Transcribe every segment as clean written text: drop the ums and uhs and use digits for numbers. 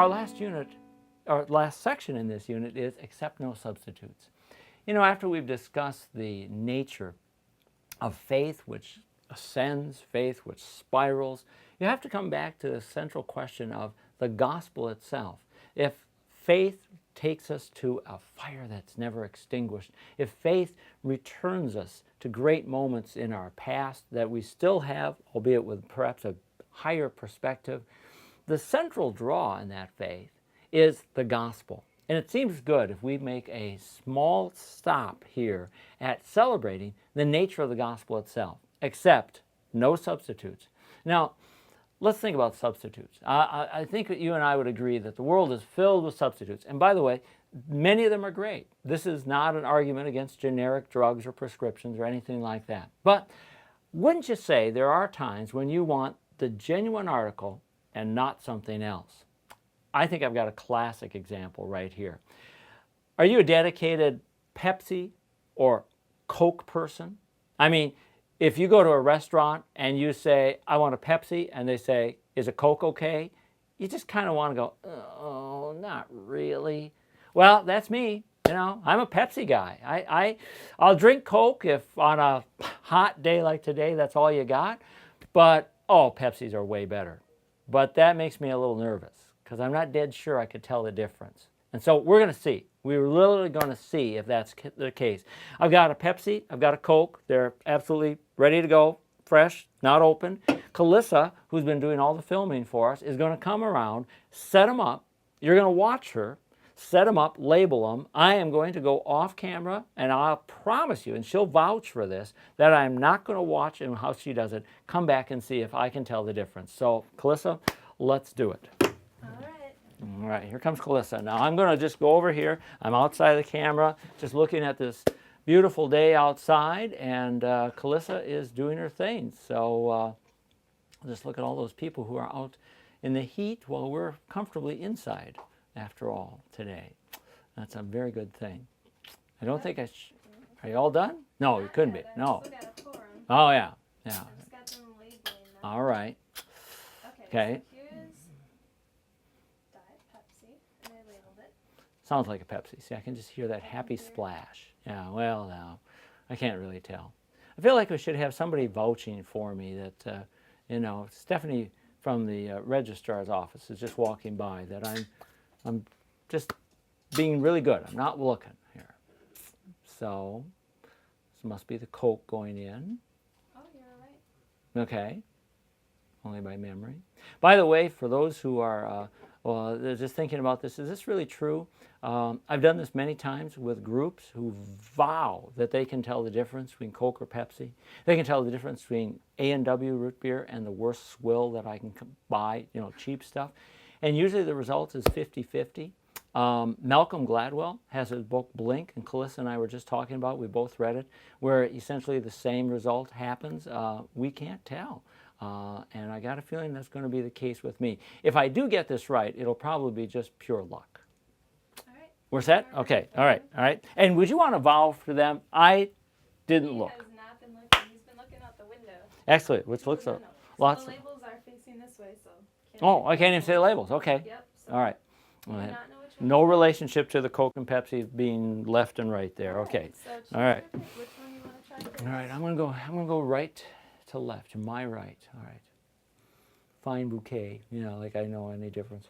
our last section in this unit is accept no substitutes. You know, after we've discussed the nature of faith, which ascends, faith which spirals, you have to come back to the central question of the gospel itself. If faith takes us to a fire that's never extinguished, if faith returns us to great moments in our past that we still have, albeit with perhaps a higher perspective, the central draw in that faith is the gospel. And it seems good if we make a small stop here at celebrating the nature of the gospel itself, except no substitutes. Now, let's think about substitutes. I think that you and I would agree that the world is filled with substitutes. And by the way, many of them are great. This is not an argument against generic drugs or prescriptions or anything like that. But wouldn't you say there are times when you want the genuine article and not something else? I think I've got a classic example right here. Are you a dedicated Pepsi or Coke person? I mean, if you go to a restaurant and you say, I want a Pepsi, and they say, is a Coke okay? You just kind of want to go, oh, not really. Well, that's me. You know, I'm a Pepsi guy. I'll drink Coke if on a hot day like today, that's all you got. But, oh, Pepsis are way better. But that makes me a little nervous because I'm not dead sure I could tell the difference. And so we're going to see. We're literally going to see if that's the case. I've got a Pepsi. I've got a Coke. They're absolutely ready to go, fresh, not open. Calissa, who's been doing all the filming for us, is going to come around, set them up. You're going to watch her, set them up, label them. I am going to go off camera, and I'll promise you, and she'll vouch for this, that I'm not going to watch and how she does it. Come back and see if I can tell the difference. So, Calissa, let's do it. All right, here comes Calissa. Now I'm going to just go over here. I'm outside the camera, just looking at this beautiful day outside, and Calissa is doing her thing. So just look at all those people who are out in the heat while we're comfortably inside, after all, today. That's a very good thing. I don't think are you all done? No, you couldn't be. No. Oh, yeah. Yeah. All right. Okay. Sounds like a Pepsi. See, I can just hear that happy splash. Yeah, well, no, I can't really tell. I feel like we should have somebody vouching for me that, you know, Stephanie from the registrar's office is just walking by, that I'm just being really good. I'm not looking here. So, this must be the Coke going in. Oh, you're right. Okay. Only by memory. By the way, for those who are well, they're just thinking about this, is this really true? I've done this many times with groups who vow that they can tell the difference between Coke or Pepsi. They can tell the difference between A&W root beer and the worst swill that I can buy, you know, cheap stuff. And usually the result is 50-50. Malcolm Gladwell has his book Blink, and Calissa and I were just talking about, we both read it, where essentially the same result happens. We can't tell. And I got a feeling that's going to be the case with me. If I do get this right, it'll probably be just pure luck. All right. We're set? Okay. All right. All right. And would you want to vow for them? I didn't look. He has not been looking. He's been looking out the window. Excellent. Which looks no, up. no. Lots. So the labels are facing this way, so. Oh, I can't even say the labels. Okay. Yep. So All right. you do not know which one. No relationship to the Coke and Pepsi being left and right there. Okay. So choose All right. your pick. Which one you want to try first? All right. I'm gonna go right to left, to my right. All right. Fine bouquet. You know, like I know any difference.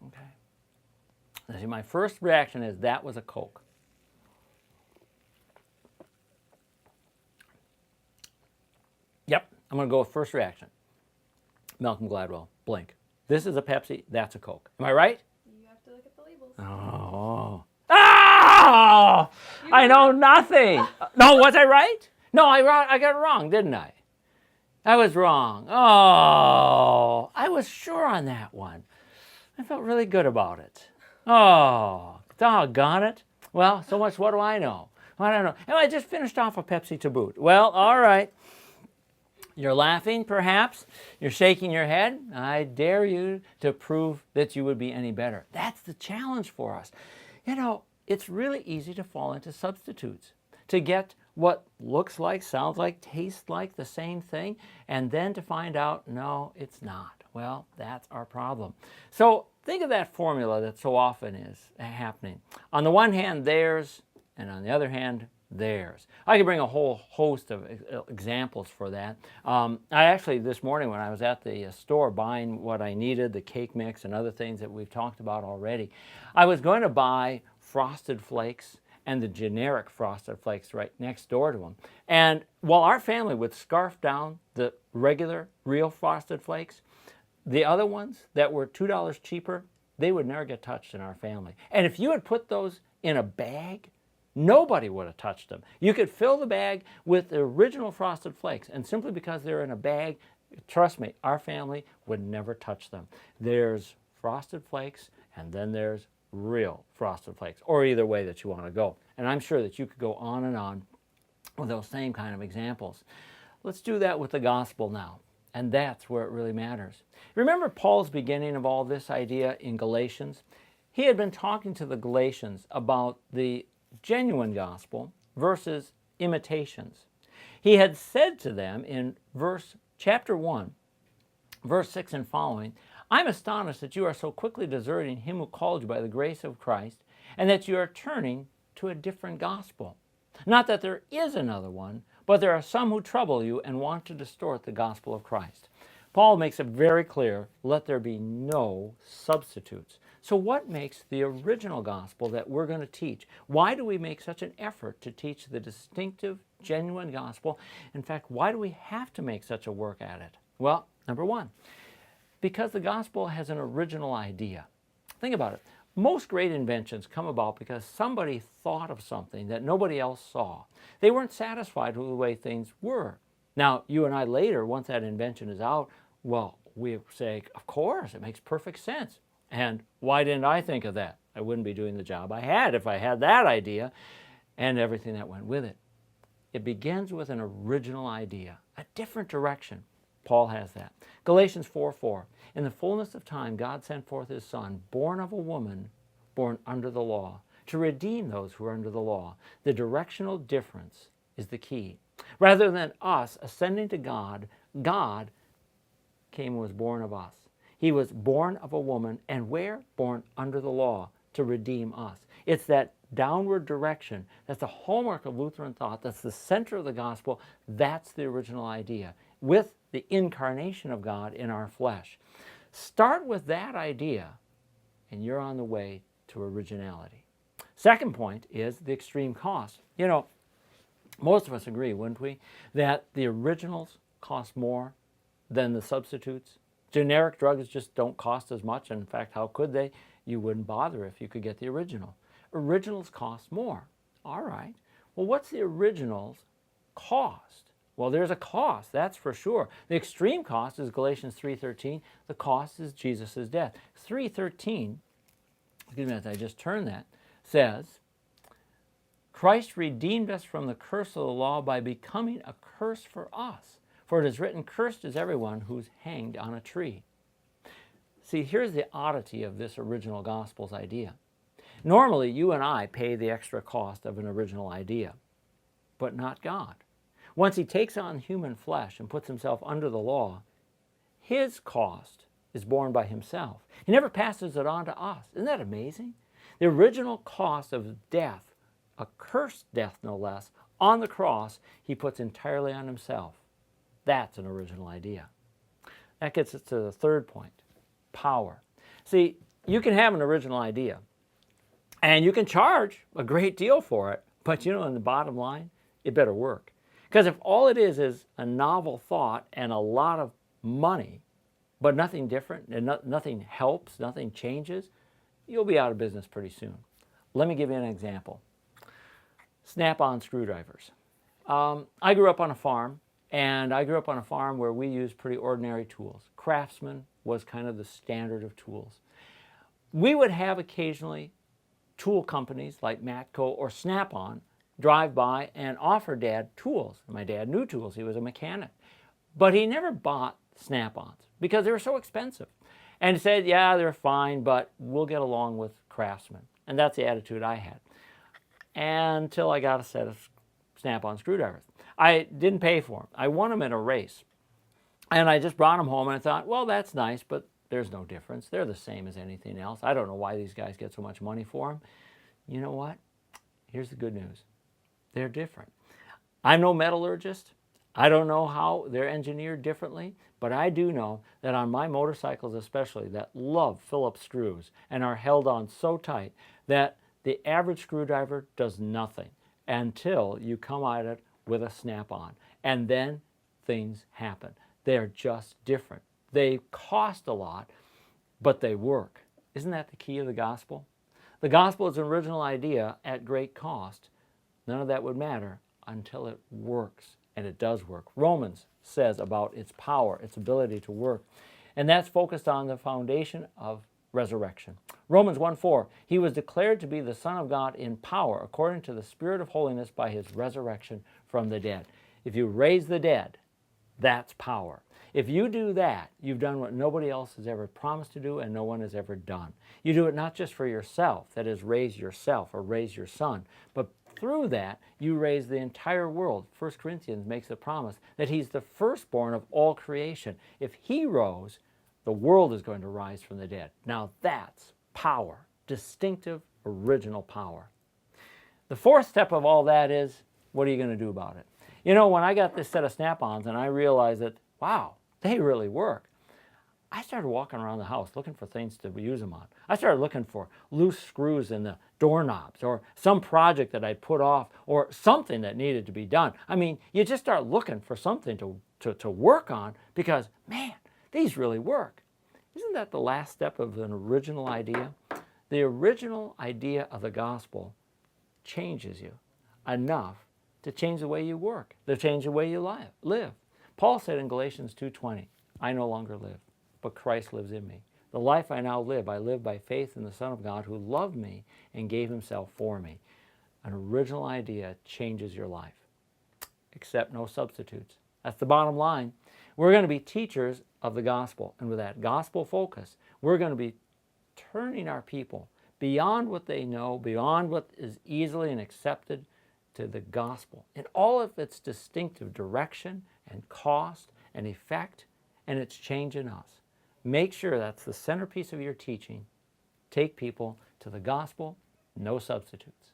Okay. Now, see, my first reaction is that was a Coke. Yep, I'm going to go with first reaction. Malcolm Gladwell, Blink. This is a Pepsi, that's a Coke. Am I right? You have to look at the labels. Oh. Ah! I know nothing. No, was I right? No, I got it wrong, didn't I? I was wrong. Oh, I was sure on that one. I felt really good about it. Oh, doggone it. Well, so much, what do I know? I don't know. And I just finished off a Pepsi to boot. Well, all right. You're laughing, perhaps. You're shaking your head. I dare you to prove that you would be any better. That's the challenge for us. You know, it's really easy to fall into substitutes, to get what looks like, sounds like, tastes like the same thing, and then to find out, no, it's not. Well, that's our problem. So think of that formula that so often is happening. On the one hand, theirs, and on the other hand, theirs. I could bring a whole host of examples for that. I actually, this morning when I was at the store buying what I needed, the cake mix and other things that we've talked about already, I was going to buy Frosted Flakes and the generic Frosted Flakes right next door to them. And while our family would scarf down the regular, real Frosted Flakes, the other ones that were $2 cheaper, they would never get touched in our family. And if you had put those in a bag, nobody would have touched them. You could fill the bag with the original Frosted Flakes, and simply because they're in a bag, trust me, our family would never touch them. There's Frosted Flakes, and then there's real Frosted Flakes, or either way that you want to go. And I'm sure that you could go on with those same kind of examples. Let's do that with the gospel now, and that's where it really matters. Remember Paul's beginning of all this idea in Galatians? He had been talking to the Galatians about the genuine gospel versus imitations. He had said to them in chapter 1, verse 6 and following, I'm astonished that you are so quickly deserting him who called you by the grace of Christ, and that you are turning to a different gospel. Not that there is another one, but there are some who trouble you and want to distort the gospel of Christ. Paul makes it very clear, let there be no substitutes. So what makes the original gospel that we're going to teach? Why do we make such an effort to teach the distinctive, genuine gospel? In fact, why do we have to make such a work at it? Well, number one, because the gospel has an original idea. Think about it. Most great inventions come about because somebody thought of something that nobody else saw. They weren't satisfied with the way things were. Now, you and I later, once that invention is out, well, we say, of course, it makes perfect sense. And why didn't I think of that? I wouldn't be doing the job I had if I had that idea and everything that went with it. It begins with an original idea, a different direction. Paul has that. Galatians 4:4. In the fullness of time, God sent forth his Son, born of a woman, born under the law, to redeem those who are under the law. The directional difference is the key. Rather than us ascending to God, God came and was born of us. He was born of a woman, and where? Born under the law, to redeem us. It's that downward direction. That's the hallmark of Lutheran thought. That's the center of the gospel. That's the original idea, with the incarnation of God in our flesh. Start with that idea, and you're on the way to originality. Second point is the extreme cost. You know, most of us agree, wouldn't we, that the originals cost more than the substitutes? Generic drugs just don't cost as much. In fact, how could they? You wouldn't bother if you could get the original. Originals cost more. All right. Well, what's the original's cost? Well, there's a cost, that's for sure. The extreme cost is Galatians 3:13. The cost is Jesus' death. 3:13, excuse me, as I just turned that, says, Christ redeemed us from the curse of the law by becoming a curse for us. For it is written, cursed is everyone who's hanged on a tree. See, here's the oddity of this original gospel's idea. Normally, you and I pay the extra cost of an original idea, but not God. Once he takes on human flesh and puts himself under the law, his cost is borne by himself. He never passes it on to us. Isn't that amazing? The original cost of death, a cursed death no less, on the cross, he puts entirely on himself. That's an original idea. That gets us to the third point, power. See, you can have an original idea, and you can charge a great deal for it, but you know, in the bottom line, it better work. Because if all it is a novel thought and a lot of money, but nothing different, and nothing helps, nothing changes, you'll be out of business pretty soon. Let me give you an example. Snap-on screwdrivers. I grew up on a farm, and I grew up on a farm where we used pretty ordinary tools. Craftsman was kind of the standard of tools. We would have occasionally tool companies like Matco or Snap-on drive by and offer Dad tools. My dad knew tools. He was a mechanic. But he never bought Snap-ons because they were so expensive. And he said, yeah, they're fine, but we'll get along with Craftsman. And that's the attitude I had. Until I got a set of Snap-on screwdrivers. I didn't pay for them. I won them in a race. And I just brought them home and I thought, well, that's nice, but there's no difference. They're the same as anything else. I don't know why these guys get so much money for them. You know what? Here's the good news. They're different. I'm no metallurgist. I don't know how they're engineered differently, but I do know that on my motorcycles especially that love Phillips screws and are held on so tight that the average screwdriver does nothing until you come at it with a snap-on. And then things happen. They're just different. They cost a lot, but they work. Isn't that the key of the gospel? The gospel is an original idea at great cost. None of that would matter until it works, and it does work. Romans says about its power, its ability to work, and that's focused on the foundation of resurrection. Romans 1:4, he was declared to be the Son of God in power according to the Spirit of holiness by his resurrection from the dead. If you raise the dead, that's power. If you do that, you've done what nobody else has ever promised to do and no one has ever done. You do it not just for yourself, that is, raise yourself or raise your son, but through that, you raise the entire world. 1 Corinthians makes a promise that he's the firstborn of all creation. If he rose, the world is going to rise from the dead. Now that's power, distinctive, original power. The fourth step of all that is, what are you going to do about it? You know, when I got this set of Snap-ons and I realized that, wow, they really work, I started walking around the house looking for things to use them on. I started looking for loose screws in the doorknobs or some project that I'd put off or something that needed to be done. I mean, you just start looking for something to work on because, man, these really work. Isn't that the last step of an original idea? The original idea of the gospel changes you enough to change the way you work, to change the way you live. Paul said in Galatians 2:20, I no longer live, but Christ lives in me. The life I now live, I live by faith in the Son of God who loved me and gave himself for me. An original idea changes your life. Accept no substitutes. That's the bottom line. We're going to be teachers of the gospel, and with that gospel focus, we're going to be turning our people beyond what they know, beyond what is easily and accepted, to the gospel in all of its distinctive direction and cost and effect and its change in us. Make sure that's the centerpiece of your teaching. Take people to the gospel, no substitutes.